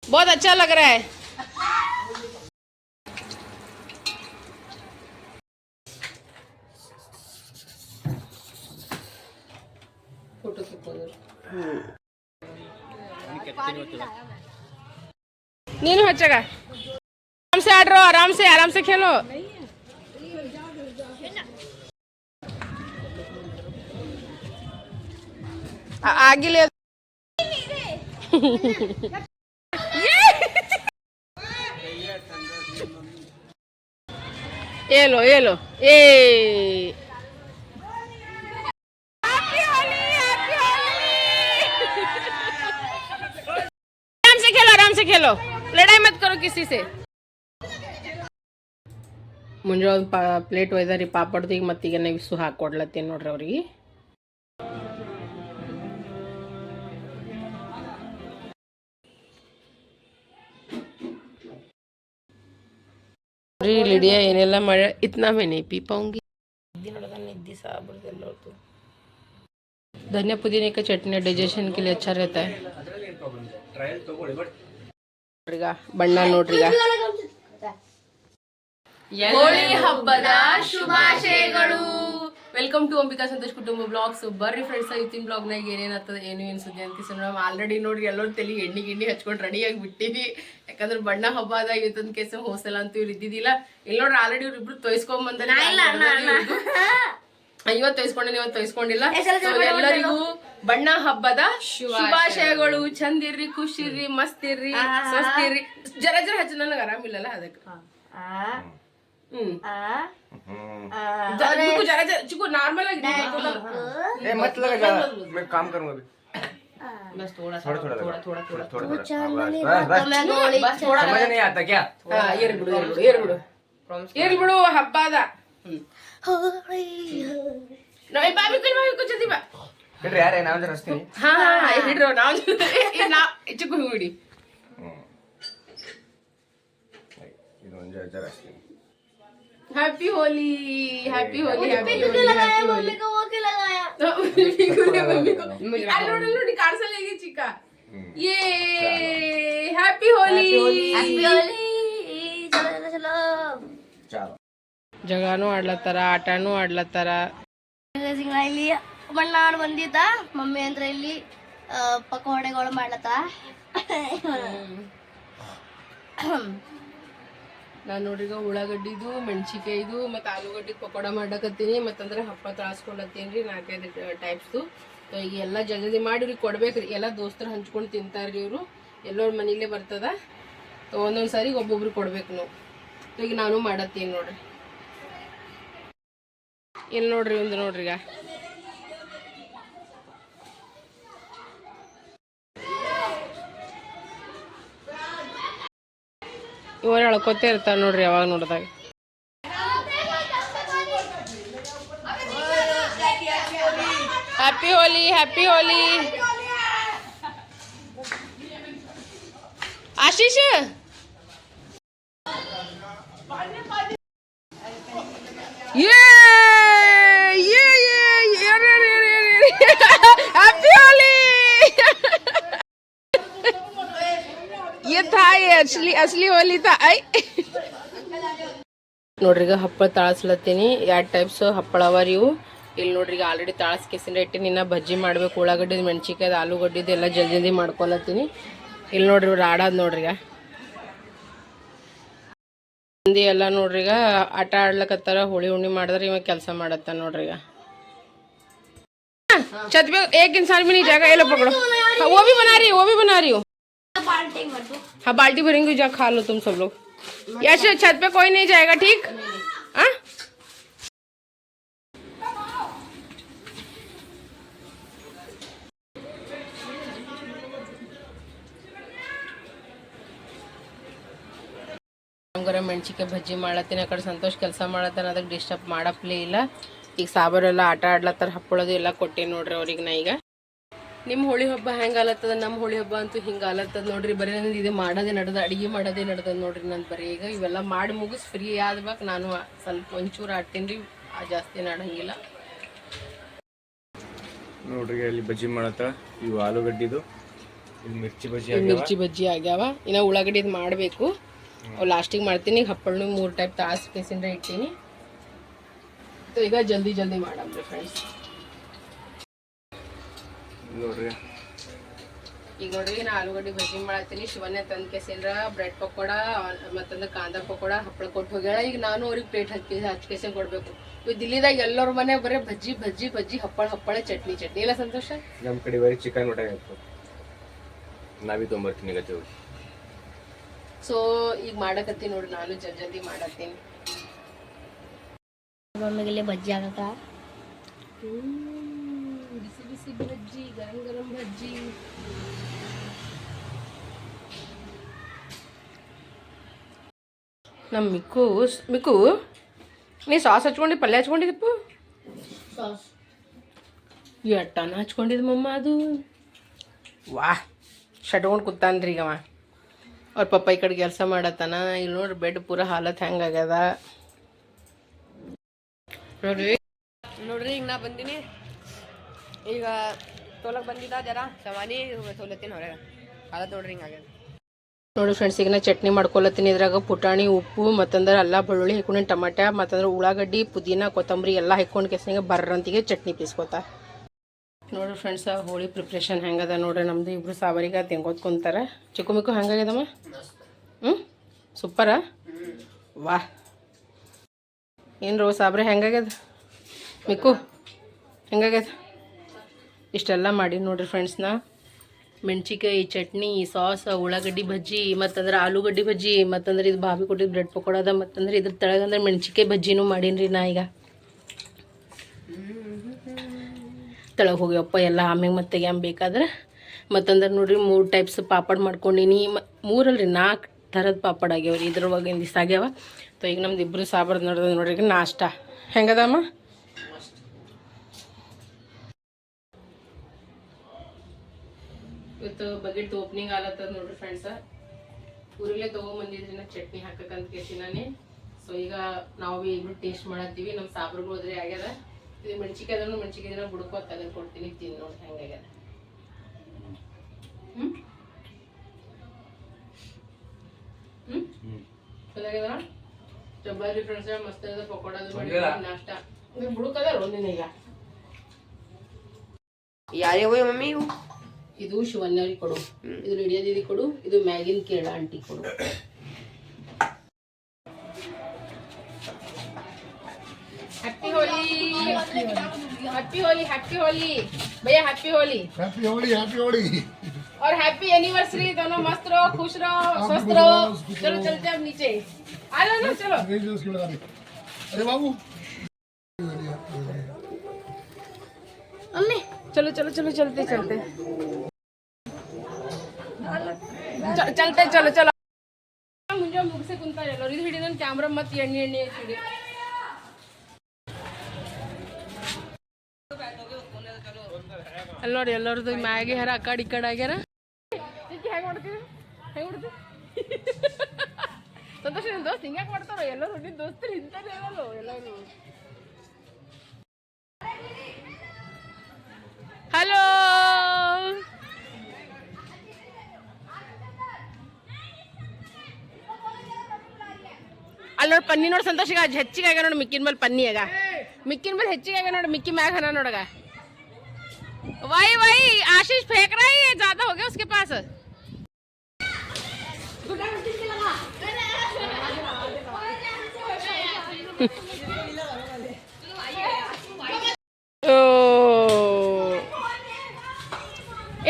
बहुत अच्छा लग रहा है। फोटो नीनू हच्चगा आराम से आड़ रहो, आराम से खेलो। आगे ले ये लो ए आराम से खेलो, लड़ाई मत करो किसी से। ಮುಂಜೆ ಒಂದು ಪ್ಲೇಟ್ ಒಯ್ದಾರಿ ಪಾಪಡ್ದು. ಈಗ ಮತ್ತೀಗ ನೆವಿಸು ಹಾಕೊಡ್ಲತ್ತೀನಿ ನೋಡ್ರಿ ಅವ್ರಿಗೆ. लिडिया ಏನೆಲ್ಲ ಮಳೆ इतना मैं नहीं पी पाऊंगी। निद्दी साबरदೆಲ್ಲ ಹೊತ್ತು धनिया पुदीने का चटनी डाइजेशन के लिए अच्छा रहता है। ಬಣ್ಣ ನೋಡ್ರಿಗ ಹೋಳಿ ಹಬ್ಬದ ಶುಭಾಶಯಗಳು. ವೆಲ್ಕಮ್ ಟು ಅಂಬಿಕಾ ಸಂತೋಷ್ ಕುಟುಂಬ ಬ್ಲಾಗ್ಸ್. ಬರ್ರಿ ಫ್ರೆಂಡ್ಸ್, ಇವತ್ತಿನ ಬ್ಲಾಗ್ನಾಗ ಏನೇನಾಗ್ತದ ಏನು ಸುದ್ದಿ ಅಂತ ನಾವು ಆಲ್ರೆಡಿ ನೋಡ್ರಿ ಎಲ್ಲರೂ ತಲೆ ಎಣ್ಣೆ ಹಚ್ಕೊಂಡು ರೆಡಿಯಾಗಿ ಬಿಟ್ಟಿವಿ. ಯಾಕಂದ್ರೆ ಬಣ್ಣ ಹಬ್ಬ ಅದ ಇವತ್ತೊಂದ್ ಕೇಸ ಹೋಸಲ ಅಂತ ಇವ್ರು ಇದ್ದಿದ್ದಿಲ್ಲ. ಇಲ್ಲಿ ನೋಡ್ರಿ ಆಲ್ರೆಡಿ ಇವ್ರು ಇಬ್ರು ತೊಯ್ಸ್ಕೊಂಡ್ ಬಂದ. ಇವತ್ತು ತೊಯ್ಸ್ಕೊಂಡೆ, ಇವತ್ತು ತೊಯ್ಸ್ಕೊಂಡಿಲ್ಲ. ಎಲ್ಲರಿಗೂ ಬಣ್ಣ ಹಬ್ಬದ ಶುಭಾಶಯಗಳು. ಚಂದಿರ್ರಿ, ಖುಷಿರ್ರಿ, ಮಸ್ತ್ ಇರ್ರಿ, ಸ್ವಸ್ತ್ ಇರ್ರಿ. ಜರ ಹಚ್ಚ, ನನಗೆ ಆರಾಮಿಲ್ಲಲ್ಲ ಅದಕ್ಕೆ. चिकू नॉर्मल मत लगा, मैं काम करूंगा अभी। बस थोड़ा समझ नहीं आता क्या? बिड़ू हब्बाद कुछ यार ನಾವು ರಸ್ತೀನಿ. ಹಾ ಹಿಡ್ರೋ ನಾವು ಚಿಕ್ಕು ಹಿಡಿ. ಇದೊಂದು ಜರ ರಸ್ತೀನಿ. Happy Holi, happy Holi, happy Holi, happy Holi. Mummy को वो क्यों लगाया? मम्मी को अल्लूडी कार्ड से लेगी चिका। ये हैप्पी होली, हैप्पी होली। चलो चलो ಜಗಾನು ಆಡ್ಲತ್ತಾರ, ಆಟನೂ ಆಡ್ಲತ್ತಾರ. ಇಲ್ಲಿ ಬಣ್ಣ ಆಡ್ ಬಂದಿದ್ದ ಮಮ್ಮಿ ಅಂದ್ರೆ ಇಲ್ಲಿ ಪಕೋಡೆಗಳು ಮಾಡ್ಲತ್ತ. ನಾನು ನೋಡ್ರಿಗ ಉಳ್ಳಾಗಡ್ಡಿದು, ಮೆಣಸಿಕಾಯ್ದು ಮತ್ತು ಆಲೂಗಡ್ಡಿ ಪಕೋಡ ಮಾಡಕತ್ತೀನಿ. ಮತ್ತಂದ್ರೆ ಹಪ್ಪ ತಳಸ್ಕೊಳತ್ತೀನಿ ರೀ, 4-5 ಟೈಪ್ಸ್ದು. ಈಗ ಎಲ್ಲ ಜಲ್ದಿ ಮಾಡಿರಿ ಕೊಡ್ಬೇಕ್ರಿ. ಎಲ್ಲ ದೋಸ್ತರು ಹಂಚ್ಕೊಂಡು ತಿಂತಾರ್ರಿ ಇವರು. ಎಲ್ಲರ ಮನೇಲೇ ಬರ್ತದ. ಒಂದೊಂದು ಸಾರಿ ಒಬ್ಬೊಬ್ರು ಕೊಡ್ಬೇಕು ನಾವು. ಈಗ ನಾನು ಮಾಡತ್ತೀನಿ ನೋಡ್ರಿ. ಇಲ್ಲಿ ನೋಡ್ರಿ ಒಂದು ನೋಡ್ರಿಗ ಇವರು ಎಳ್ಕೊತೇ ಇರ್ತಾರ ನೋಡ್ರಿ ಯಾವಾಗ ನೋಡಿದಾಗ. Happy Holi, happy Holi. Ashish happy Holi. ये था, ये असली होली था। आई ನೋಡ್ರಿ ಈಗ ಹಪ್ಪಳ ತಾಳಸ್ಲತ್ತೀನಿ. 2 ಟೈಪ್ಸ್ ಹಪ್ಪಳ ಅವಾರಿ ಇವು. ಇಲ್ಲಿ ನೋಡ್ರಿ ಈಗ ಆಲ್ರೆಡಿ ತಾಳಸ್ಕೇಸಿನ ಇಟ್ಟಿನಿ. ಇನ್ನ ಬಜ್ಜಿ ಮಾಡ್ಬೇಕು. ಉಳ್ಳಾಗಡ್ಡಿದ, ಮೆಣಸಿಕಾಯ್ದು, ಆಲೂಗಡ್ಡಿದ ಎಲ್ಲ ಜಲ್ದಿ ಮಾಡ್ಕೊಳತ್ತೀನಿ. ಇಲ್ಲಿ ನೋಡ್ರಿ ಇವ್ರು ಆಡೋದು ನೋಡ್ರಿಗ ಮಂದಿ ಎಲ್ಲ ನೋಡ್ರಿಗ ಆಟ ಆಡ್ಲಕತ್ತಾರ. ಹೋಳಿ ಹುಣ್ಣಿ ಮಾಡಿದ್ರೆ ಇವಾಗ ಕೆಲಸ ಮಾಡತ್ತ ನೋಡ್ರಿಗ. छत पे एक इंसान भी नहीं जाएगा। ये लो पकड़ो। वो भी बना रही हो। हाँ बाल्टी भरेंगे, जा खा लो तुम सब लोग। यश छत पे कोई नहीं जाएगा, ठीक? हाँ ಗರಂ ಮೆಣಸಿಕಾಯಿ ಬಜ್ಜಿ ಮಾಡತ್ತೀನಿ. ಆ ಕಡೆ ಸಂತೋಷ್ ಕೆಲಸ ಮಾಡತ್ತಾನ, ಅದಕ್ಕೆ ಡಿಸ್ಟರ್ಬ್ ಮಾಡಪ್ಲೇ ಇಲ್ಲ. ಈಗ ಸಾಬರೆಲ್ಲ ಆಟ ಆಡ್ಲತ್ತಾರ. ಹಪ್ಪಳದು ಎಲ್ಲ ಕೊಟ್ಟೇನಿ ನೋಡ್ರಿ ಅವ್ರಿಗೆ ನಾ. ಈಗ ನಿಮ್ಮ ಹೋಳಿ ಹಬ್ಬ ಹೆಂಗೆ ಆಲತ್ತದ? ನಮ್ಮ ಹೋಳಿ ಹಬ್ಬ ಅಂತೂ ಹಿಂಗೆ ಆಲತ್ತದ ನೋಡ್ರಿ. ಬರೀ ನಂದು ಇದು ಮಾಡೋದೇ ನಡೆದ, ಅಡುಗೆ ಮಾಡೋದೇ ನಡೆದ ನೋಡ್ರಿ ನಂದು ಬರೀ. ಈಗ ಇವೆಲ್ಲ ಮಾಡಿ ಮುಗಿಸ್ ಫ್ರೀ ಆದ್ಬೇಕು. ನಾನು ಸ್ವಲ್ಪ ಒಂಚೂರು ಆಡ್ತೀನಿ ರೀ, ಜಾಸ್ತಿ ಆಡಂಗಿಲ್ಲ ನೋಡ್ರಿ. ಅಲ್ಲಿ ಬಜ್ಜಿ ಮಾಡತ್ತ. ಇವು ಆಲೂಗಡ್ಡಿದು ಮಿರ್ಚಿ ಬಜ್ಜಿ ಆಗ್ಯಾವ. ಇನ್ನು ಉಳ್ಳಾಗಡ್ಡಿ ಇದು ಮಾಡಬೇಕು. ಅವು ಲಾಸ್ಟಿಗೆ ಮಾಡ್ತೀನಿ. ಹಪ್ಪಳನು 3 ಟೈಪ್ ತಾಸು ಕೇಸಿಂದ ಇಟ್ಟೀನಿ. ಈಗ ಜಲ್ದಿ ಮಾಡಮ್ರಿ ಫ್ರೆಂಡ್ಸ್. ನೋಡ್ರಿ ಈಗ ನೋಡ್ರಿ ನಾ ಆಲೂಗಡ್ಡೆ ಬಜ್ಜಿ ಮಾಡತ್ತೀನಿ. ಶಿವನ್ಯ ತಂದ ಕೇಸಿಂದ್ರ ಬ್ರೆಡ್ ಪಕೋಡ ಮತ್ತೊಂದು ಕಾಂದಾ ಪಕೋಡ ಹಪ್ಪಳ ಕೊಟ್ಟು ಹೋಗ್ಯಾಳ. ಈಗ ನಾನು ಅವ್ರಿಗೆ ಪ್ಲೇಟ್ ಹಚ್ಕೇಸಿ ಕೊಡ್ಬೇಕು. ಇವ್ ದಿಲ್ಲಿದಾಗ ಎಲ್ಲರ ಮನೆ ಬರೀ ಬಜ್ಜಿ ಹಪ್ಪಳ ಚಟ್ನಿ ಇಲ್ಲ ಸಂತೋಷ? ನಮ್ಮ ಕಡೆ ಬರೀ ಚಿಕನ್ ಊಟ ಆಯ್ತು. ನಾವೇ ತೊಂಬರ್ತೀನಿ ಗತಿ. ಸೊ ಈಗ ಮಾಡಕತ್ತೀನಿ ನೋಡ್ರಿ, ನಾನು ಜಲ್ದಿ ಮಾಡತ್ತೀನಿ. ಮಮ್ಮಿಗೆ ಬಜ್ಜಿ ಆಗತ್ತ. ಬಿಸಿ ಬಜ್ಜಿ, ಗರಂ ಬಜ್ಜಿ. ನಮ್ಮ ಮಿಕ್ಕು ನೀ ಸಾಸ್ ಹಚ್ಕೊಂಡು ಪಲ್ಯ ಹಚ್ಕೊಂಡಿದ್ದಪ್ಪ. ಎಟ್ಟನ ಹಚ್ಕೊಂಡಿದ್ದು ಮಮ್ಮ ಅದು. ವಾಹ್ ಶಟ್ಕೊಂಡು ಕೂತಾನ್ರಿ ಈಗವ. ಅವ್ರ ಪಪ್ಪ ಈ ಕಡೆ ಕೆಲಸ ಮಾಡತ್ತಾನ. ಇಲ್ಲಿ ನೋಡ್ರಿ ಬೆಡ್ ಪೂರ ಹಾಲತ್ ಹೆಂಗಾಗ್ಯದ ನೋಡ್ರಿ. ಈಗ ನಾ ಬಂದೀನಿ. ಈಗ ತೋಲಕ್ ಬಂದಿದ್ದ ಜರ ಸವಾನಿ ತೋಲತ್ತೀನಿ ಹೊರಗೆ. ಹಾಲತ್ ನೋಡ್ರಿ ಹಿಂಗಾಗ್ಯದ ನೋಡಿ ಫ್ರೆಂಡ್ಸ್. ಈಗ ನಾ ಚಟ್ನಿ ಮಾಡ್ಕೊಳತ್ತೀನಿ. ಇದ್ರಾಗ ಪುಟಾಣಿ, ಉಪ್ಪು ಮತ್ತಂದ್ರೆ ಅಲ್ಲ ಬೆಳ್ಳುಳ್ಳಿ ಹಾಕೊಂಡು ಟಮಾಟ ಮತ್ತಂದ್ರೆ ಉಳ್ಳಾಗಡ್ಡಿ, ಪುದೀನ, ಕೊತ್ತಂಬರಿ ಎಲ್ಲ ಹಾಕೊಂಡು ಕೆಸಿಂಗ ಬರ್ರಂತಿಗೆ ಚಟ್ನಿ ಪೀಸ್ಕೊತ ನೋಡ್ರಿ ಫ್ರೆಂಡ್ಸ್. ಹೋಳಿ ಪ್ರಿಪ್ರೇಷನ್ ಹೆಂಗದ ನೋಡ್ರಿ. ನಮ್ದು ಇಬ್ರು ಸಾವರಿಗೆ ತೆಂಗೋತ್ ಕುಂತಾರೆ. ಚಿಕ್ಕು ಮಿಕ್ಕು ಹೆಂಗಾಗ್ಯದಮ್ಮ? ಸೂಪರಾ? ವಾಹ್ ಏನು ಸಾಬ್ರೆ ಹೆಂಗಾಗ್ಯದ? ಮಿಕ್ಕು ಹೆಂಗಾಗ್ಯದ? ಇಷ್ಟೆಲ್ಲ ಮಾಡಿ ನೋಡ್ರಿ ಫ್ರೆಂಡ್ಸ್ನ. ಮೆಣ್ಸಿಕಾಯಿ ಚಟ್ನಿ, ಸಾಸ್, ಉಳ್ಳಾಗಡ್ಡಿ ಬಜ್ಜಿ ಮತ್ತಂದ್ರೆ ಆಲೂಗಡ್ಡಿ ಬಜ್ಜಿ ಮತ್ತಂದ್ರೆ ಇದು ಭಾಬಿ ಕೊಟ್ಟಿದ್ದು ಬ್ರೆಡ್ ಪಕೋಡದ ಮತ್ತಂದ್ರೆ ಇದ್ರ ತೆಳಗಂದ್ರೆ ಮೆಣ್ಸಿಕಾಯಿ ಬಜ್ಜಿನೂ ಮಾಡೀನಿ ನಾ. ಈಗ ತೆಳಗೆ ಹೋಗ್ಯಪ್ಪ ಎಲ್ಲ. ಆಮ್ಯಾಗ ಮತ್ತೆ ಬೇಕಾದ್ರೆ ಮತ್ತಂದ್ರೆ ನೋಡ್ರಿ 3 ಟೈಪ್ಸ್ ಪಾಪಡ್ ಮಾಡ್ಕೊಂಡೀನಿ. 3 ಅಲ್ರಿ 4 ಥರದ ಪಾಪಡ್ ಆಗ್ಯಾವ್ರಿ. ಇದ್ರೊಳಗೆ ದಿವಸ ಆಗ್ಯಾವ. ಸೊ ಈಗ ನಮ್ದು ಇಬ್ಬರು ಸಾಂಬಾರು ನೋಡ್ರಿ ನಾಷ್ಟ ಹೆಂಗದಮ್ಮ? ಇವತ್ತು ಬಗೆಟ್ ಓಪನಿಂಗ್ ಆಲತ್ತದ ನೋಡ್ರಿ ಫ್ರೆಂಡ್ಸ. ಊರಲ್ಲೇ ತೊಗೊಂಬಂದಿದ್ರಿ ಚಟ್ನಿ ಹಾಕಕ್ಕಂತ ಕೇಸಿನಾನೆ. ಸೊ ಈಗ ನಾವು ಇಬ್ರು ಟೇಸ್ಟ್ ಮಾಡತ್ತೀವಿ. ನಮ್ಮ ಸಾಬ್ರುಗಳು ಹೋದ್ರೆ ಆಗ್ಯದ. ಇದು ಮೆಣ್ಸಿಕಾಯಿ ದಿನ ಬುಡ್ಕೋ ತೆಗೆದು ಕೊಡ್ತೀನಿ, ತಿನ್ ನೋಡಿ ಹೆಂಗಾಗ್ಯದ. ಚೆನ್ನಾಗ್ಯದ ಚಬ್ಬಾರಿ ಫ್ರೆಂಡ್ಸ್. ಮಸ್ತ್ ಅದ ಪಕೋಡದು ಮಾಡಿ ನಾಷ್ಟ. ಬುಡುಕದ ಒಂದಿನ ಈಗ ಯಾರ್ಯಾವ ಮಮ್ಮಿ ಇವು? ಇದು ಶಿವನ್ಯವ್ರಿಗೆ ಕೊಡು, ಇದು ಲಿಡಿಯಾ ದೀದಿ ಕೊಡು, ಇದು ಮ್ಯಾಗಿನ್ ಕೇಳ ಆಂಟಿ ಕೊಡು. Happy Holi, happy Holi, happy Holi भैया, happy Holi, happy Holi, happy Holi और हैप्पी एनिवर्सरी. दोनों मस्त रहो, खुश रहो, स्वस्थ रहो. चलो चलते हैं अब नीचे. आ जाओ ना, चलो. अरे बाबू मम्मी चलो चलो चलो चलते चलते चलते चलो चलो. मुझे मुख से कुंता चलो. ಇದು ಹಿಡಿದನ್ ಕ್ಯಾಮ್ರಾ ಮತ್ತೆ ಎಣ್ಣೆ ಹಿಡಿ. ಅಲ್ಲಿ ನೋಡಿ ಎಲ್ಲರದು ಮ್ಯಾಗೆ ಹರ ಆ ಕಡೆ ಈ ಕಡೆ ಆಗ್ಯಾರ. ಹೆಂಗೆ ಮಾಡ್ತೀವಿ ಸಂತೋಷ ನಿನ್ನ ದೋಸ್ತ್ ಹಿಂಗ್ಯಾಕೆ ಮಾಡ್ತಾರೋ? ಎಲ್ಲರೂ ನಿನ್ನ ದೋಸ್ತರು ಇಂಥದ್ದು ಹೇಳಲ್ಲ ಎಲ್ಲರೂ. ಹಲೋ ಅಲ್ಲಿ ನೋಡಿ ಪನ್ನಿ ನೋಡಿ ಸಂತೋಷ. ಈಗ ಹೆಚ್ಚಿಗೆ ಆಗ ನೋಡಿ ಮಿಕ್ಕಿನ ಮೇಲೆ ಪನ್ನಿ ಆಗ. ಮಿಕ್ಕಿನ ಮೇಲೆ ಹೆಚ್ಚಿಗೆ ಆಗ ನೋಡಿ. मिक्की मैग है ना नोड़गा. वही वही आशीष फेंक रहा है, ये ज्यादा हो गया उसके पास.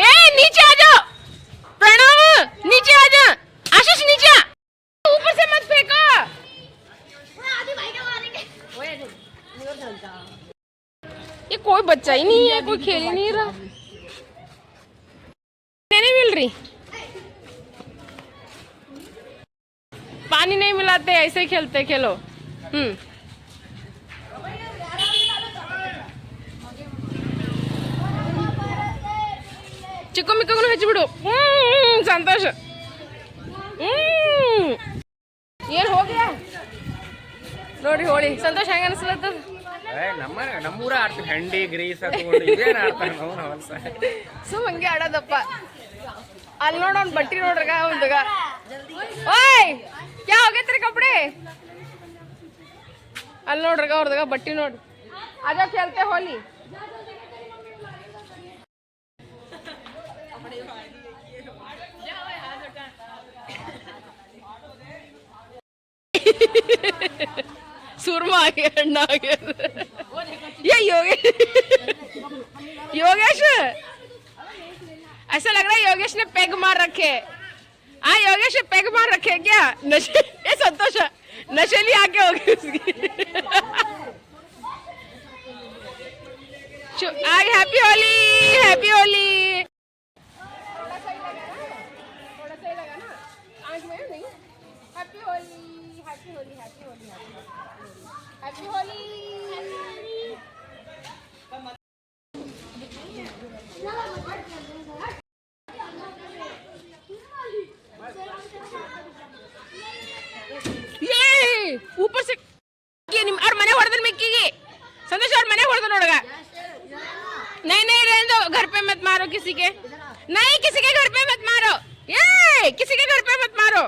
ए नीचे आ जाओ प्रणव, नीचे आ जाओ. आशीष नीचे ऊपर से मत फेंको. ये कोई बच्चा ही नहीं है, कोई खेल ही नहीं रहा. नहीं मिल रही, पानी नहीं मिलाते, ऐसे खेलते. खेलो. ಚಿಕ್ಕು ಮಿಕ್ಕೂ ಹಚ್ಚಿಬಿಡು. ಸಂತೋಷ. ಏನು ಹೋಗ್ಯಾ ನೋಡಿ ಹೋಳಿ. ಸಂತೋಷ ಹೆಂಗ ಅನಿಸ್ಲತ್ತ? ನಮ್ಮೂರ ಆಡ್ತೀವಿ. ಹಂಡಿ ಗ್ರೀಸ್ ಹಾಕೊಂಡು ಇದೇನು ಆಡ್ತಾರೆ ನಾವು ಹೊಲ್ಸ. ಸುಮ್ ಹಂಗೆ ಆಡೋದಪ್ಪ. ಅಲ್ಲಿ ನೋಡ ಅವ್ನ್ ಬಟ್ಟಿ ನೋಡ್ರಗ ಒಂದಾಗ ಓಯ್ ಕ್ಯಾ ಹೋಗೈತ್ರಿ ಕಪಡೆ ಅಲ್ಲಿ ನೋಡ್ರಗ ಅವ್ರದಾಗ ಬಟ್ಟಿ ನೋಡ್ರಿ ಆಜಾ खेलते होली सुरमा आ गया अंडा आ गया ये योगेश योगेश ऐसा लग रहा है योगेश ने पेग मार रखे हाँ योगेश ने पेग मार रखे क्या नशे ये संतोष नशेली आके होगी उसकी हैप्पी होली हैप्पी होली थोड़ा सा ही लगा ना आंख में नहीं happy Holi happy Holi happy Holi happy Holi ये ऊपर से और मने ಹೊಡೆದ್ರೆ ಮಿಕ್ಕಿಗೆ संतोष और मने ಹೊಡೆದ ನೋಡಗ नहीं नहीं रहने दो घर पे मत मारो किसी के नहीं किसी के घर पे मत मारो ये किसी के घर पे मत मारो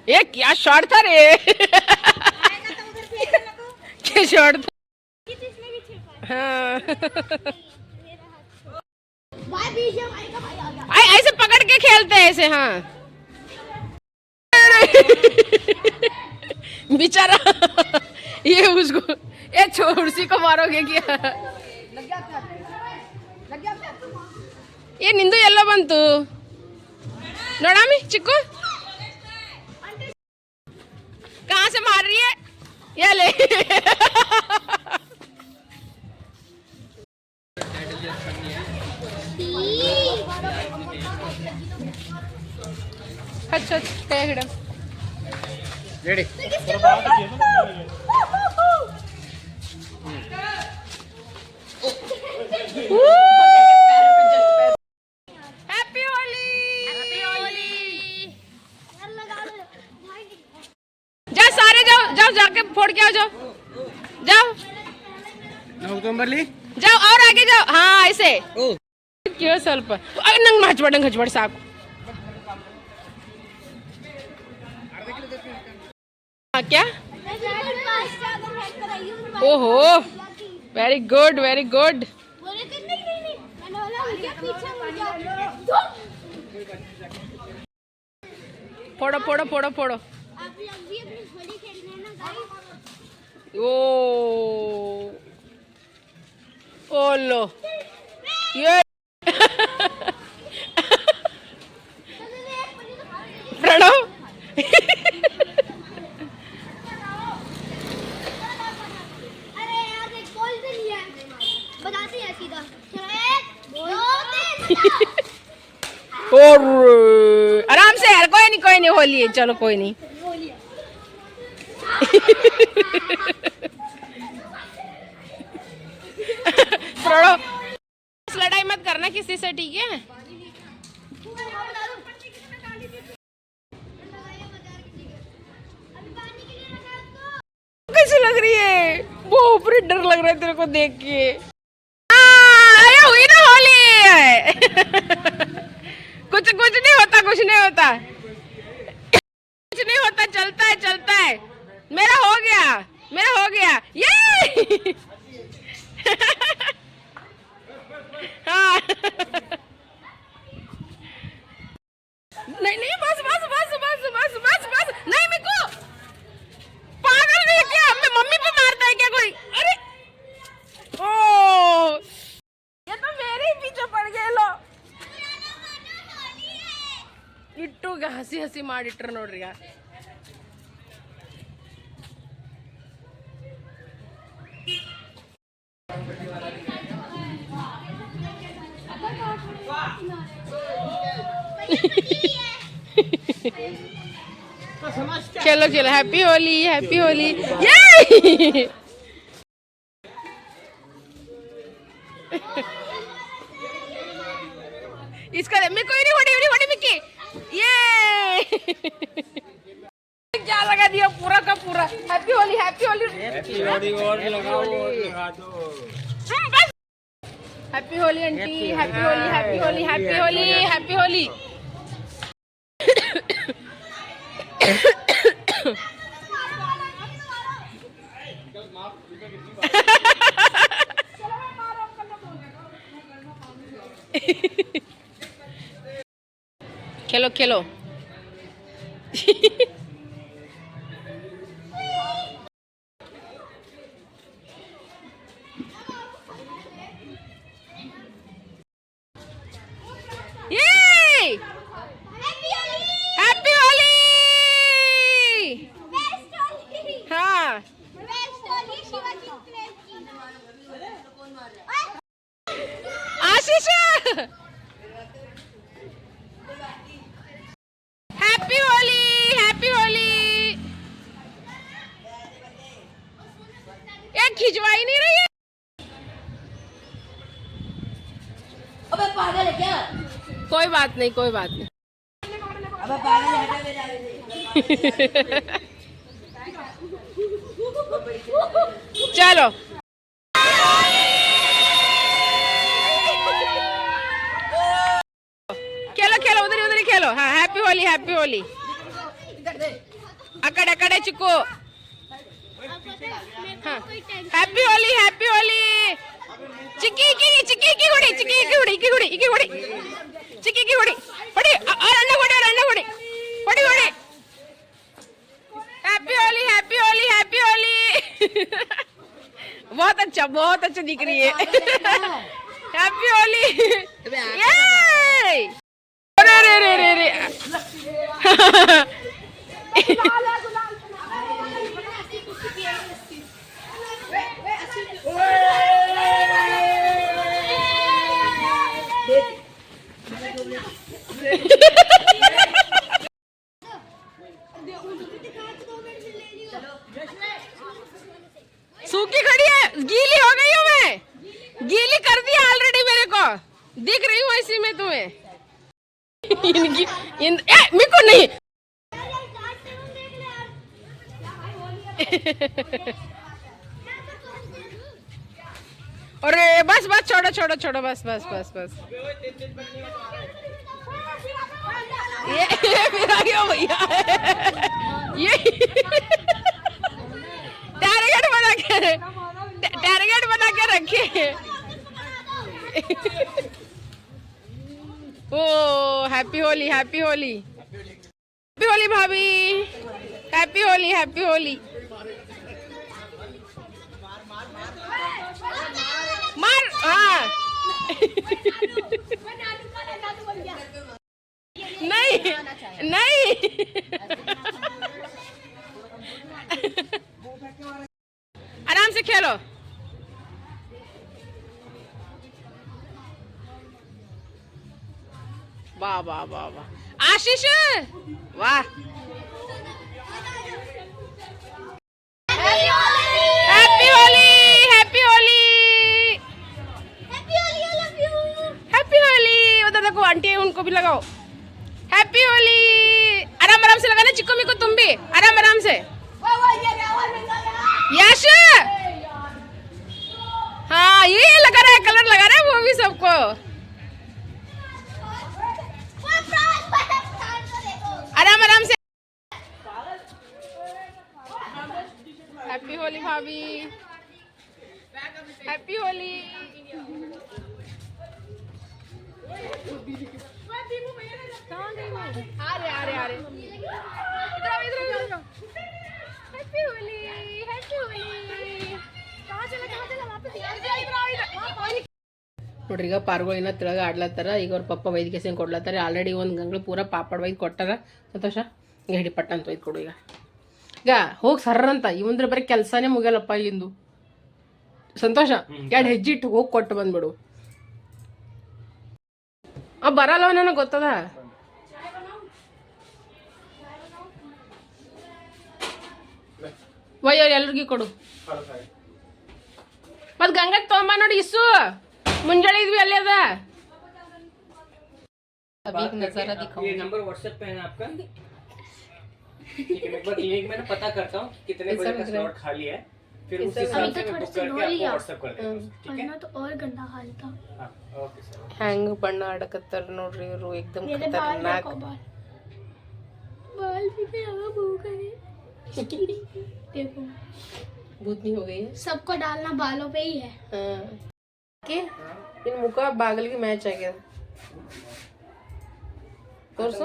ये क्या शॉट था रे क्या शॉट था हाँ ऐसे पकड़ के खेलते हैं ऐसे हाँ बेचारा ये उसको ये छोरसी को मारोगे क्या ये निंदु ಎಲ್ಲ ಬಂತು ನೋಡಾಮಿ ಚಿಕ್ಕು कहां से मार रही है ये ले अच्छा ಹೇಗಿಡ ready happy Holi happy Holi जाओ सारे जाओ जाओ जाके फोड़ के आओ जाओ जाओ ಹೋಗ್ಕೊಂಬರ್ಲಿ जाओ और आगे जाओ हाँ ऐसे क्यों ಸ್ವಲ್ಪ ನಂಗೆ ಹಚ್ಬೇಡ ಸಾಕು क्या ओहो वेरी गुड वेरी गुड फोड़ो फोड़ो फोड़ो फोड़ो ओ ओ लो ये प्रणव और आराम से यार कोई नहीं होली है चलो कोई नहीं लड़ाई मत करना किसी से ठीक है कैसी लग रही है बहुत डर लग रहा है तेरे को देख के हुई ना होली कुछ नहीं होता कुछ नहीं होता चलता है मेरा हो गया ये हाँ नहीं बस नहीं मेरे को पागल नहीं क्या मम्मी पे मारता है क्या कोई अरे ओ ये तो मेरे ही पीछे पड़ गए लो इट्टू हसी ಮಾಡಿಟ್ರ ನೋಡ್ರಿ ಈಗ चलो हैप्पी होली ये इसका मैं कोई नहीं होड़ी मिक्की ये क्या लगा दिया पूरा का पूरा। Happy Holi happy Holi happy Holi और लगा दो। बस happy Holi aunty happy Holi happy Holi happy Holi happy Holi. खेलो खेलो ये हैप्पी होली। हाँ आशीष हैप्पी होली हैप्पी होली। ये खिंचवाई नहीं रही है। अबे पागल है क्या? कोई बात नहीं कोई बात नहीं। अबे पागल है चलो खेलो खेलो उधर उधर ही खेलो। हाँ हैप्पी होली हैप्पी होली। अकड़े अकड़े चिक्कू। हाँ हैप्पी होली हैप्पी होली। चिक्की की चिक्की की गुड़ी चिक्की की गुड़ी की गुड़ी की गुड़ी चिक्की की गुड़ी पड़ी और अन्ना गुड़ी पड़ी Gudi. Happy Holi happy Holi happy Holi. बहुत अच्छा दिख रही है। हैप्पी होली। ये अरे रे रे रे रे। सूखी खड़ी है गीली हो गई हूँ मैं। गीली कर दिया ऑलरेडी मेरे को दिख रही हूँ ऐसी में तुम्हें। मेरे को नहीं। अरे बस बस छोड़ो छोड़ो छोड़ो बस बस बस बस। ये फिर आ गया भैया। ये टारगेट बना के रखे। ओ happy Holi happy Holi happy Holi भाभी हैप्पी होली हैप्पी होली। मार हाँ। नहीं नहीं। आराम से खेलो। वाह वाह वाह वाह आशीष वाह। Happy Holi happy Holi happy Holi. उधर देखो आंटी है उनको भी लगाओ। हैप्पी होली। आराम आराम से लगाना चिक्को मिको तुम भी आराम आराम से। यश हाँ ये लगा रहा है कलर लगा रहा है वो भी सबको। आराम आराम से। हैप्पी होली भाभी हैप्पी होली। आ रहे इधर हैप्पी होली हैप्पी होली। ನೋಡ್ರಿ ಈಗ ಪಾರ್ಗಳಿನ ತೆಳಗ ಆಡ್ಲತ್ತಾರ. ಈಗ ಅವ್ರ ಪಪ್ಪ ವೈದ್ಯಕೇಶ ಕೊಡ್ಲತ್ತಾರೆ. ಆಲ್ರೆಡಿ ಒಂದು ಗಂಗಳು ಪೂರ ಪಾಪಡ್ ಒಯ್ದು ಕೊಟ್ಟಾರ. ಸಂತೋಷ ಈಗ ಹಿಡಿ ಪಟ್ಟ ಅಂತ ಒಯ್ದು ಕೊಡು. ಈಗ ಹೋಗಿ ಸರ್ರಂತ ಇವಂದ್ರೆ ಬರೀ ಕೆಲಸನೇ ಮುಗಿಯಲ್ಲಪ್ಪ ಇಂದು. ಸಂತೋಷ 2 ಹೆಜ್ಜೆ ಇಟ್ಟು ಹೋಗಿ ಕೊಟ್ಟು ಬಂದ್ಬಿಡು. ಬರಲ್ಲವ ನನಗೆ ಗೊತ್ತದ. ವಯ್ಯವ್ರು ಎಲ್ರಿಗೂ ಕೊಡು. मत गंगा तोंबा नोड़ी इस्सू मुंजड़ी भी अल्ले दा। अभी एक नजारा दिखाऊंगी। ये नंबर व्हाट्सएप पे है ना आपका? ठीक है, मैं एक बार क्लिनिक में ना पता करता हूँ कितने बजे का स्लॉट खाली है, फिर उस हिसाब से मैं बुक करके आपको व्हाट्सएप कर देता हूँ, ठीक है? तो और गंदा खा लेता हाँ, ओके सर। ಹೆಂಗ್ ಬಣ್ಣ ಆಡಕತ್ತಾರ ನೋಡ್ರಿ ಇವರು ಏಕದಮ್ ಖತರ್ನಾಕ್. बाल भी लगा भूख है देखो ಭೂತ್ನಿ ಹೋಗಿ सबको डालना बालों पे ही है ನಿನ್ ಮುಖ ಬಾಗಿಲಿಗೆ ಮ್ಯಾಚ್ ಆಗ್ಯದ ತೋರ್ಸು.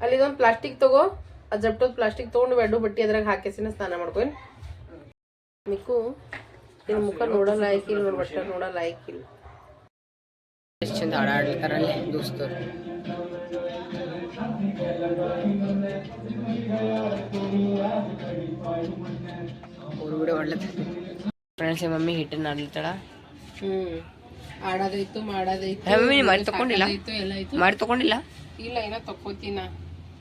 ಅಲ್ಲಿದೊಂದು ಪ್ಲಾಸ್ಟಿಕ್ ತಗೋ, ಅದು ಜಪ್ಟೋದ್ ಪ್ಲಾಸ್ಟಿಕ್ ತೊಗೊಂಡು ಬೆಡ್ಡು ಬಟ್ಟಿ ಅದ್ರಾಗ ಹಾಕಿಸಿನ ಸ್ನಾನ ಮಾಡ್ಕೊನ್. ಮಿಕ್ಕು ನಿನ್ನ ಮುಖ ನೋಡಲ್ಲ ಆಯ್ಕಿಲ್ಲ, ನೋಡ್ ಬಟ್ಟ ನೋಡಲ್ಲ ಆಯ್ಕಿಲ್ಲ. ಎಷ್ಟು ಚಂದ ಆಡಾಡ್ಲಿಕ್ಕಾರಲ್ಲಿ ದೋಸ್ತರು. ಅವ್ರು ಬಿಡ ಒಳ್ಳೆದ ಫ್ರೆಂಡ್ಸ್. ಮಮ್ಮಿ ಹಿಟ್ಟನ್ನ ಆಡ್ಲಿತ್ತಾಳ. ಆಡೋದೈತು ಮಾಡೋದೈತು. ಮಾಡಿ ತಗೊಂಡಿಲ್ಲ, ಎಲ್ಲ ಆಯ್ತು. ಮಾಡಿ ತಗೊಂಡಿಲ್ಲ, ಇಲ್ಲ ಏನೋ ತಕ್ಕೋತೀನ.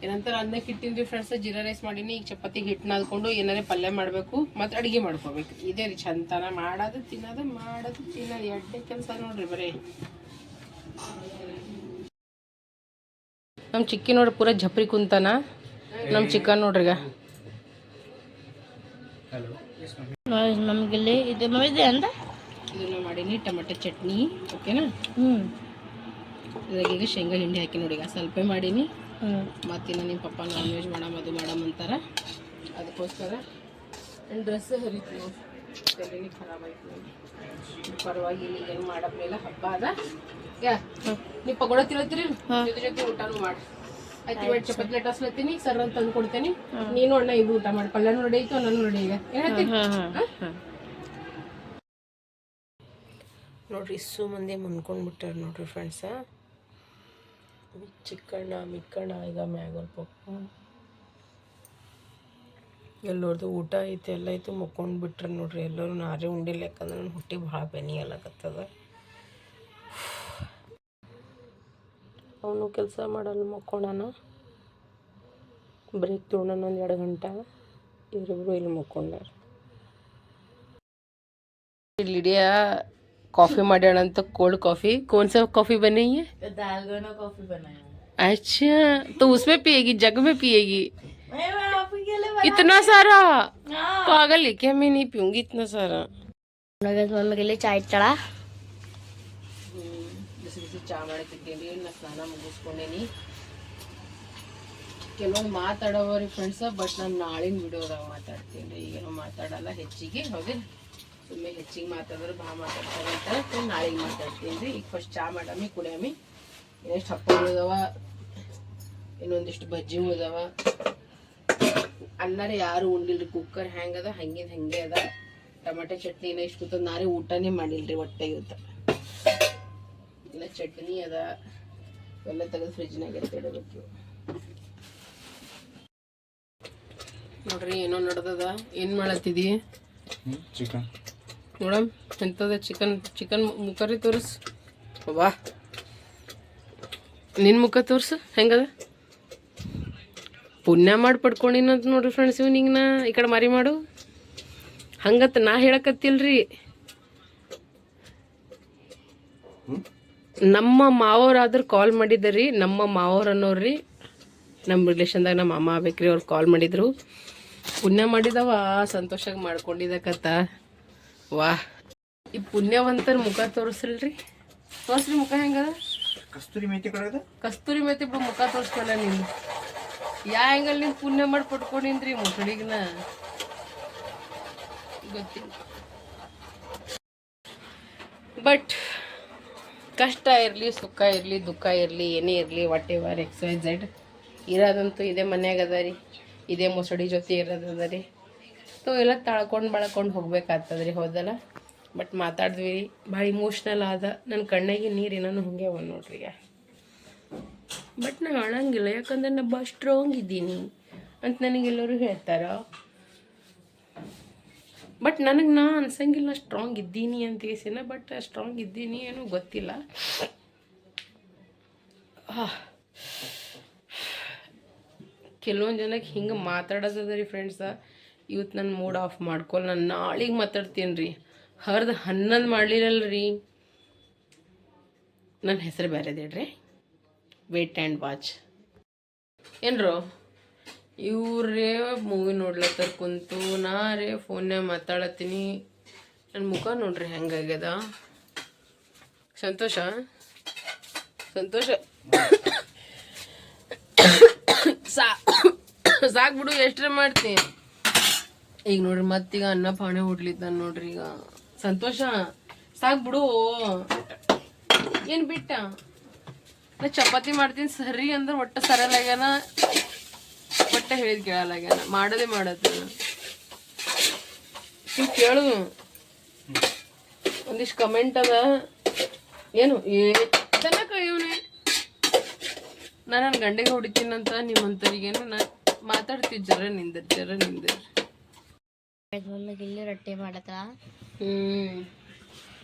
ಏನಂತಾರ ಅನ್ನಕ್ಕೆ ಇಟ್ಟಿನ್ರಿ ಫ್ರೆಂಡ್ಸ್, ಜೀರಾ ರೈಸ್ ಮಾಡೀನಿ. ಈಗ ಚಪಾತಿಗೆ ಹಿಟ್ಟು ನಾದ್ಕೊಂಡು ಏನಾರೇ ಪಲ್ಯ ಮಾಡಬೇಕು ಮತ್ತು ಅಡುಗೆ ಮಾಡ್ಕೋಬೇಕು. ಇದೇ ರೀ ಚಂತನ ಮಾಡೋದು ತಿನ್ನೋದು ಎಡ್ಡೆ ಕೆಲಸ ನೋಡ್ರಿ ಬರೀ. ನಮ್ಮ ಚಿಕ್ಕಿ ನೋಡ್ರಿ ಪೂರ ಝಪ್ರಿ ಕುಂತಾನ. ನಮ್ಮ ಚಿಕನ್ ನೋಡ್ರಿಗ ನಮಗಿಲ್ಲಿ ಇದು ಇದೆ ಅಂತ ಇದನ್ನ ಮಾಡೀನಿ. ಟೊಮೆಟೊ ಚಟ್ನಿ ಓಕೆನಾ. ಇದ್ರಾಗ ಈಗ ಶೇಂಗಾ ಹಿಂಡಿ ಹಾಕಿ ನೋಡಿ. ಈಗ ಸ್ವಲ್ಪ ಮಾಡೀನಿ. ಮತ್ತಿನ್ನು ನಿಮ್ಮ ಪಪ್ಪ ನಾನ್ ವೆಜ್ ಅದು ಅಂತಾರ, ಅದಕ್ಕೋಸ್ಕರ ನನ್ನ ಡ್ರೆಸ್ ಹರಿತು ನೋಡಿ, ತಲೆನೇ ಖರಾಬ್ ಆಯ್ತು ನೋಡಿ. ಪರವಾಗಿಲ್ಲ, ಏನು ಮಾಡಪ್ಲಿಲ್ಲ, ಹಬ್ಬ ಅದ. ಯಾ ನೀವು ಪಕೋಡ ತಿನ್ನತ್ತೀರಿ, ಜೊತೆ ಊಟನೂ ಮಾಡಿ ಆಯ್ತು. ಇವತ್ತು ಚಪಾತಿ ಲೇಟ್ ಹಸ್ಲತ್ತೀನಿ, ಸರ್ ಅಂತ ತಂದು ಕೊಡ್ತೇನೆ. ನೀನು ಅಣ್ಣ ಇಬ್ರು ಊಟ ಮಾಡಿ. ಪಲ್ಯನೂ ರೆಡಿ ಆಯ್ತು, ಅನ್ನನೂ ರೆಡಿ. ಈಗ ಏನಾಯ್ತು ನೋಡ್ರಿ, ಇಷ್ಟು ಮಂದಿ ಮುಂದ್ಕೊಂಡ್ಬಿಟ್ಟಾರ ನೋಡ್ರಿ ಫ್ರೆಂಡ್ಸ. ಚಿಕ್ಕಣ್ಣ ಮಿಕ್ಕಣ್ಣ ಈಗ ಮ್ಯಾಗಲ್ ಪಪ್ಪ ಎಲ್ಲರದು ಊಟ ಐತೆ, ಎಲ್ಲ ಐತೆ, ಮುಕ್ಕೊಂಡು ಬಿಟ್ರೆ ನೋಡ್ರಿ. ಎಲ್ಲರೂ ನಾರೇ ಉಂಡಿಲ್ಲ, ಯಾಕಂದ್ರೆ ನನ್ನ ಹೊಟ್ಟೆ ಭಾಳ ಬೆನಿ ಅಲ್ಲಕತ್ತದ. ಅವನು ಕೆಲಸ ಮಾಡಲ್ಲ, ಮುಕ್ಕೊಂಡಾನ. ಬ್ರೇಕ್ ತೊಗೊಂಡಾನ 1-2 ಗಂಟೆ. ಇವರಿಬ್ರು ಇಲ್ಲಿ ಮುಕ್ಕೊಂಡಾರ. लिडिया कॉफ़ी ಮಾಡ್ಯಾಳ ಅಂತ कोल्ड कॉफ़ी. कौन सा कॉफ़ी बनाई है? दालगोना कॉफी बनाया है। अच्छा, तो उसमें पिएगी, जग में पिएगी? इतना सारा पागल है क्या? मैं नहीं पीऊंगी इतना सारा. मम्मी के लिए चाय इट्ಟಾಳ. ಬಿಸಿ ಬಿಸಿ ಚಾ ಮಾಡಿಟ್ಟಿದ್ದೀನಿ. ನಾ ಸ್ನಾನ ಮುಗಿಸ್ಕೊಂಡೇನಿ. ಕೆಲವೊಂದು ಮಾತಾಡೋರಿ ಫ್ರೆಂಡ್ಸ್, ಬಟ್ ನಾನು ನಾಳಿನ ವಿಡಿಯೋದಾಗ ಮಾತಾಡ್ತೀನಿ. ಈಗೇನೋ ಮಾತಾಡಲ್ಲ ಹೆಚ್ಚಿಗೆ, ಹೌದಿಲ್ಲ? ಸುಮ್ಮನೆ ಹೆಚ್ಚಿಗೆ ಮಾತಾಡಿದ್ರೆ ಭಾಳ ಮಾತಾಡ್ತಾರೆ ಅಂತ ನಾಳೆಗೆ ಮಾತಾಡ್ತೀನಿ ರೀ. ಈಗ ಫಸ್ಟ್ ಚಾ ಮಾಡಮ್ಮಿ, ಕುಡಿಯಮ್ಮಿ. ಇನ್ನೆಷ್ಟು ಹಪ್ಪಳ ಉಳಿದವ, ಇನ್ನೊಂದಿಷ್ಟು ಬಜ್ಜಿ ಉಳಿದವ. ಅನ್ನರೇ ಯಾರು ಉಂಡಿಲ್ರಿ. ಕುಕ್ಕರ್ ಹೆಂಗದ ಹಂಗಿಂದ ಹಂಗೆ ಅದ. ಟೊಮೆಟೊ ಚಟ್ನಿ ಏನೋ ಇಷ್ಟು ಕೂತದ, ನಾರೇ ಊಟನೇ ಮಾಡಿಲ್ರಿ ಹೊಟ್ಟೆ ಇವತ್ತು. ಇಲ್ಲ ಚಟ್ನಿ ಅದ, ಎಲ್ಲ ತೆಗೆದು ಫ್ರಿಜ್ನಾಗ ಎತ್ತಿಡಬೇಕು. ನೋಡ್ರಿ ಏನೋ ನಡ್ದದ. ಏನು ಮಾಡತ್ತಿದಿ? ಚಿಕನ್ ನೋಡಮ್ ಎಂತದ ಚಿಕನ್ ಮುಖರಿ ತೋರಿಸ್. ವಾ, ನಿನ್ನ ಮುಖ ತೋರ್ಸು ಹೆಂಗದ. ಪುಣ್ಯ ಮಾಡಿ ಪಡ್ಕೊಂಡಿನಂತ ನೋಡ್ರಿ ಫ್ರೆಂಡ್ಸ್. ಇವ್ನಿಗೆ ನಾ ಈ ಕಡೆ ಮಾರಿ ಮಾಡು ಹಂಗತ್ತ ನಾ ಹೇಳಕತ್ತಿಲ್ರಿ. ನಮ್ಮ ಮಾವರಾದ್ರೆ ಕಾಲ್ ಮಾಡಿದ್ದರಿ. ನಮ್ಮ ಮಾವರ್ ಅನ್ನೋರ್ರಿ, ನಮ್ಮ ರಿಲೇಷನ್ದಾಗ ನಮ್ಮ ಅಮ್ಮ ಆಗ್ಬೇಕ್ರಿ. ಅವ್ರು ಕಾಲ್ ಮಾಡಿದ್ರು. ಪುಣ್ಯ ಮಾಡಿದವ ಸಂತೋಷಾಗಿ ಮಾಡ್ಕೊಂಡಿದ್ದಕತ್ತ. ವಾ, ಈ ಪುಣ್ಯವಂತರ ಮುಖ ತೋರಿಸ್ರಿ. ತೋರಿಸ್ರಿ ಮುಖ ಹೆಂಗದ. ಕಸ್ತೂರಿ ಮೇಥಿ ಕಡೆ ಕಸ್ತೂರಿ ಮೇಥಿ ಬಿಡು ಮುಖ ತೋರಿಸ್ಕೊಲ್ಲ. ನೀನು ಯಾ ಹೆಂಗಲ್ಲಿ ನೀನು ಪುಣ್ಯ ಮಾಡಿ ಪಡ್ಕೊಂಡಿನ್ರಿ ಮುಸುಡಿಗ್ನ ಗೊತ್ತಿಲ್ಲ. ಬಟ್ ಕಷ್ಟ ಇರಲಿ, ಸುಖ ಇರಲಿ, ದುಃಖ ಇರಲಿ, ಏನೇ ಇರಲಿ, ವಾಟ್ ಎವರ್ XYZ ಇರೋದಂತೂ ಇದೇ ಮನ್ಯಾಗ ಅದ ರೀ. ಇದೇ ಮೊಸಡಿ ಜೊತೆ ಇರೋದದ ರೀ. ಸೊ ಎಲ್ಲ ತಾಳ್ಕೊಂಡು ಬಾಳ್ಕೊಂಡು ಹೋಗ್ಬೇಕಾಗ್ತದ ರೀ, ಹೌದಲ್ಲ? ಬಟ್ ಮಾತಾಡಿದ್ವಿ ರೀ, ಭಾಳ ಇಮೋಷ್ನಲ್ ಆದ. ನನ್ನ ಕಣ್ಣಿಗೆ ನೀರು ಏನೋ ಹಂಗೆ ಅವ ನೋಡ್ರಿ. ಬಟ್ ನಾನು ಅಳಂಗಿಲ್ಲ, ಯಾಕಂದ್ರೆ ನಾ ಭಾಳ ಸ್ಟ್ರಾಂಗ್ ಇದ್ದೀನಿ ಅಂತ ನನಗೆಲ್ಲರೂ ಹೇಳ್ತಾರ. ಬಟ್ ನನಗೆ ನಾ ಅನ್ಸಂಗಿಲ್ಲ ನಾ ಸ್ಟ್ರಾಂಗ್ ಇದ್ದೀನಿ ಅಂತ ಕೇಸಿನ. ಬಟ್ ಸ್ಟ್ರಾಂಗ್ ಇದ್ದೀನಿ ಏನೋ ಗೊತ್ತಿಲ್ಲ. ಕೆಲವೊಂದು ಜನಕ್ಕೆ ಹಿಂಗೆ ಮಾತಾಡೋದದ ರೀ ಫ್ರೆಂಡ್ಸ. ಇವತ್ತು ನನ್ನ ಮೂಡ್ ಆಫ್ ಮಾಡ್ಕೊಲ್, ನಾನು ನಾಳೆಗೆ ಮಾತಾಡ್ತೀನಿ ರೀ. 11 ಮಾಡಲಿಲ್ಲಲ್ಲ ರೀ, ನನ್ನ ಹೆಸರು ಬೇರೆದೇಳ್ರಿ. Wait and watch. ಏನ್ರು ಇವ್ರೇ ಮೂವಿ ನೋಡ್ಲತ್ತಾರ ಕುಂತು, ನಾ ರೇ ಫೋನ್ಯಾಗ ಮಾತಾಡತ್ತೀನಿ. ನನ್ನ ಮುಖ ನೋಡ್ರಿ ಹೆಂಗಾಗ್ಯದ. ಸಂತೋಷ ಸಾಕು ಬಿಡು, ಎಷ್ಟರ ಮಾಡ್ತೀನಿ. ಈಗ ನೋಡ್ರಿ ಮತ್ತೀಗ ಅನ್ನ ಪಾಣೆ ಹೊಡ್ಲಿದ್ದ ನೋಡ್ರಿ. ಈಗ ಸಂತೋಷ ಸಾಕು ಬಿಡು. ಏನು ಬಿಟ್ಟ? ನಾ ಚಪಾತಿ ಮಾಡ್ತೀನಿ ಸರಿ ಅಂದ್ರೆ ಒಟ್ಟು ಸರಲಾಗ್ಯಾನ, ಒಟ್ಟೆ ಹೇಳಿದ್ ಕೇಳಲಾಗ್ಯಾನ. ಮಾಡತ್ತೆ ನೀವು ಕೇಳು. ಒಂದಿಷ್ಟು ಕಮೆಂಟ್ ಅದ, ಏನು ಚೆನ್ನಾಗ ಇವನೇ ನಾನು ನನ್ನ ಗಂಡೆಗೆ ಹೊಡಿತೀನಂತ ನಿಮ್ಮಂತರಿಗೇನು ನಾ ಮಾತಾಡ್ತೀವಿ. ಜರ ನಿಂದಿರ್. ಮಮ್ಮಿಗೆ ಇಲ್ಲಿ ರೊಟ್ಟಿ ಮಾಡತ್ತ.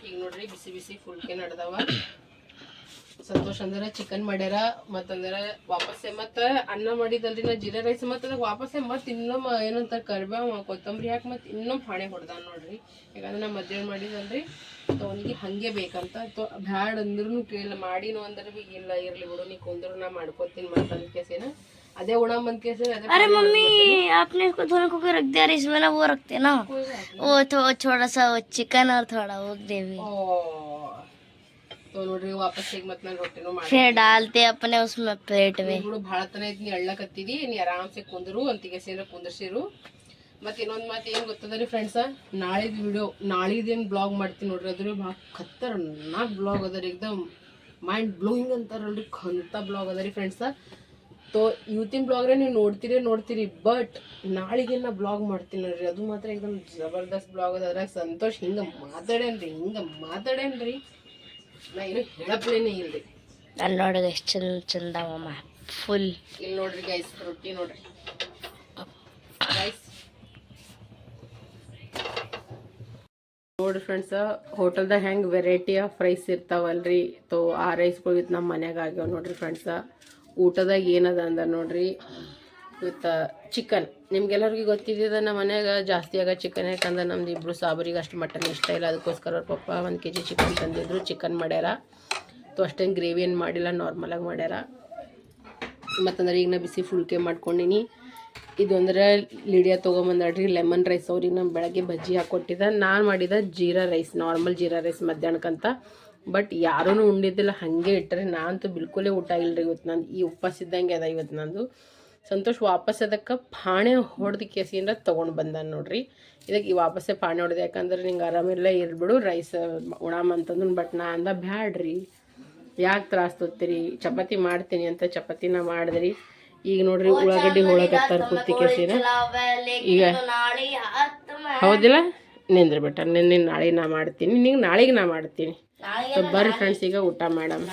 ಈಗ ನೋಡ್ರಿ ಬಿಸಿ ಬಿಸಿ ಫುಲ್ಕೆ ನಡ್ದಾವ. ಸಂತೋಷ ಅಂದ್ರೆ ಚಿಕನ್ ಮಾಡ್ಯಾರ, ಮತ್ತಂದ್ರೆ ವಾಪಸ್ಸೆ ಮತ್ತೆ ಅನ್ನ ಮಾಡಿದಲ್ರಿ ನಾ ಜೀರಾ ರೈಸ್, ಮತ್ತೆ ಅದಕ್ಕೆ ವಾಪಸ್ಸೆ ಮತ್ತೆ ಇನ್ನೊಮ್ಮೆ ಏನಂತ ಕರಿಬೇವು ಕೊತ್ತಂಬರಿ ಹಾಕಿ ಮತ್ತೆ ಇನ್ನೊಮ್ಮೆ ಪಾಣೆ ಹೊಡ್ದಾನ ನೋಡ್ರಿ. ಯಾಕಂದ್ರೆ ನಾ ಮಧ್ಯಾಹ್ನ ಮಾಡಿದಲ್ರಿ, ಅವನಿಗೆ ಹಂಗೆ ಬೇಕಂತ ಬ್ಯಾಡ್ ಅಂದ್ರೂ ಕೇಳ ಮಾಡಿನೋ ಅಂದ್ರೆ ಬಿ ಇಲ್ಲ ಇರ್ಲಿ ಬಿಡು ನೀ ಕುಂದ್ರು ನಾ ಮಾಡ್ಕೋತೀನಿ ಮತ್ತೆ ಅಂದ ಕೇಸೇನ ಅದೇ उड़ा मन कैसे रहता है? अरे मम्मी आपने इसको थोड़ा कुकर रख दिया, इसमें ना वो रखते ना, वो थोड़ा सा चिकन और थोड़ा वो ग्रेवी, तो ನೋಡ್ರಿ ವಾಪಸ್ ಈಗ ಮತ್ತೆ ನಾನು ರೊಟ್ಟಿನೂ ಮಾಡಿ फिर डालते अपने उसमें प्लेट में. ಬಿಡು ಭಾಳ ತನ ಐತಿ, ನೀ ಅಳ್ಳಕತ್ತಿದಿ, ನೀ ಆರಾಮ್ಸೆ ಕುಂದ್ರು ಅಂತಿಗೆ ಸೇರ ಕುಂದ್ರಸಿರು. ಮತ್ತೆ ಇನ್ನೊಂದು ಮಾತು ಏನು ಗೊತ್ತದರಿ ಫ್ರೆಂಡ್ಸ, ನಾಳಿದ ವಿಡಿಯೋ ನಾಳಿದೇನು ಬ್ಲಾಗ್ ಮಾಡ್ತೀನಿ ನೋಡ್ರಿ. ಅದ್ರ ಭಾಳ ಖತರ್ನಾಕ್ ಬ್ಲಾಗ್ ಅದ ರೀ, ಎಕ್ದಮ್ ಮೈಂಡ್ ಬ್ಲೋಯಿಂಗ್ ಅಂತಾರಲ್ರಿ ಖಂತ ಬ್ಲಾಗ್ ಅದ ರೀ ಫ್ರೆಂಡ್ಸ. ತೋ ಇವತ್ತಿನ ಬ್ಲಾಗ್ರೆ ನೀವು ನೋಡ್ತೀರಿ, ಬಟ್ ನಾಳಿಗೆ ನಾ ಬ್ಲಾಗ್ ಮಾಡ್ತೀನಿ ನೋಡ್ರಿ. ಅದು ಮಾತ್ರ ಏಕದಮ್ ಜಬರ್ದಸ್ತ್ ಬ್ಲಾಗ್ ಅದ. ಅದ್ರಾಗ ಸಂತೋಷ್ ಹಿಂಗೆ ಮಾತಾಡೇನ್ರಿ ನಾ ಏನು ಹೇಳಪ್ಲೇನೇ ಇಲ್ರಿ. ಅಲ್ಲಿ ನೋಡಿದ್ರೆ ಎಷ್ಟು ಚಂದ ಮಮ್ಮ ಫುಲ್. ಇಲ್ಲಿ ನೋಡ್ರಿ ಗೈಸ್, ರೊಟ್ಟಿ ನೋಡ್ರಿ ಗೈಸ್. ನೋಡ್ರಿ ಫ್ರೆಂಡ್ಸ, ಹೋಟೆಲ್ದಾಗ ಹೆಂಗೆ ವೆರೈಟಿ ಆಫ್ ರೈಸ್ ಇರ್ತಾವಲ್ರಿ, ತೋ ಆ ರೈಸ್ಗಳು ಇದು ನಮ್ಮ ಮನ್ಯಾಗ ಆಗ್ಯಾವ ನೋಡ್ರಿ ಫ್ರೆಂಡ್ಸ. ಊಟದಾಗ ಏನದ ಅಂದ್ರೆ ನೋಡ್ರಿ, ಇವತ್ತು ಚಿಕನ್ ನಿಮ್ಗೆಲ್ಲರಿಗೂ ಗೊತ್ತಿದ್ದ ನಮ್ಮ ಮನ್ಯಾಗ ಜಾಸ್ತಿ ಆಗ ಚಿಕನ್. ಯಾಕಂದ್ರೆ ನಮ್ದು ಇಬ್ಬರು ಸಾಬರಿಗೆ ಅಷ್ಟು ಮಟನ್ ಇಷ್ಟ ಇಲ್ಲ, ಅದಕ್ಕೋಸ್ಕರ ಅವ್ರ ಪಪ್ಪ 1 kg ಚಿಕನ್ ತಂದಿದ್ರು, ಚಿಕನ್ ಮಾಡ್ಯಾರ. ತೋ ಅಷ್ಟೇನು ಗ್ರೇವಿ ಏನು ಮಾಡಿಲ್ಲ, ನಾರ್ಮಲಾಗಿ ಮಾಡ್ಯಾರ. ಮತ್ತಂದ್ರೆ ಈಗ ನಾ ಬಿಸಿ ಫುಲ್ಕೆ ಮಾಡ್ಕೊಂಡಿನಿ. ಇದು ಅಂದ್ರೆ ಲಿಡಿಯಾ ತೊಗೊಂಬಂದಾಡ್ರಿ ಲೆಮನ್ ರೈಸ್. ಅವ್ರಿಗೆ ನಾನು ಬೆಳಗ್ಗೆ ಬಜ್ಜಿ ಹಾಕ್ಕೊಟ್ಟಿದ್ದೆ. ನಾನು ಮಾಡಿದ jeera rice, normal jeera rice ಮಧ್ಯಾಹ್ನಕ್ಕಂತ. ಬಟ್ ಯಾರೂ ಉಂಡಿದ್ದಿಲ್ಲ, ಹಾಗೆ ಇಟ್ಟರೆ ನಾನಂತೂ ಬಿಲ್ಕುಲೇ ಊಟ ಇಲ್ಲರಿ ಇವತ್ತು. ನಂದು ಈ ಉಪವಾಸಿದ್ದಂಗೆ ಅದ ಇವತ್ತು ನಂದು. ಸಂತೋಷ್ ವಾಪಸ್ ಅದಕ್ಕೆ ಪಾಣೆ ಹೊಡೆದು ಕೇಸಿಂದ ತೊಗೊಂಡು ಬಂದಾನ ನೋಡ್ರಿ. ಇದಕ್ಕೆ ಈ ವಾಪಸ್ಸೇ ಪಾಣೆ ಹೊಡೆದು, ಯಾಕಂದ್ರೆ ನಿಂಗೆ ಆರಾಮೆಲ್ಲ ಇರ್ಬಿಡು ರೈಸ್ ಉಣಾಮಂತಂದು. ಬಟ್ ನಾ ಅಂದ ಬ್ಯಾಡ್ರಿ, ಯಾಕೆ ತ್ರಾಸ ತೊತ್ತೀರಿ, ಚಪಾತಿ ಮಾಡ್ತೀನಿ ಅಂತ ಚಪಾತಿನ ಮಾಡಿದ್ರಿ. ಈಗ ನೋಡ್ರಿ ಉಳ್ಳಾಗಡ್ಡಿ ಹೋಳಕತ್ತಾರ ಕುತ್ತಿ ಕೇಸಿನ. ಈಗ ಹೌದಿಲ್ಲ ನಿಂದ್ರಿ ಬಿಟ್ಟ, ನಿನ್ನೆ ನಾಳೆ ನಾ ಮಾಡ್ತೀನಿ, ನಿಂಗೆ ನಾಳೆಗೆ ನಾ ಮಾಡ್ತೀನಿ. ಬರ್ರಿ ಫ್ರೆಂಡ್ಸ್, ಈಗ ಊಟ ಮಾಡಮ್.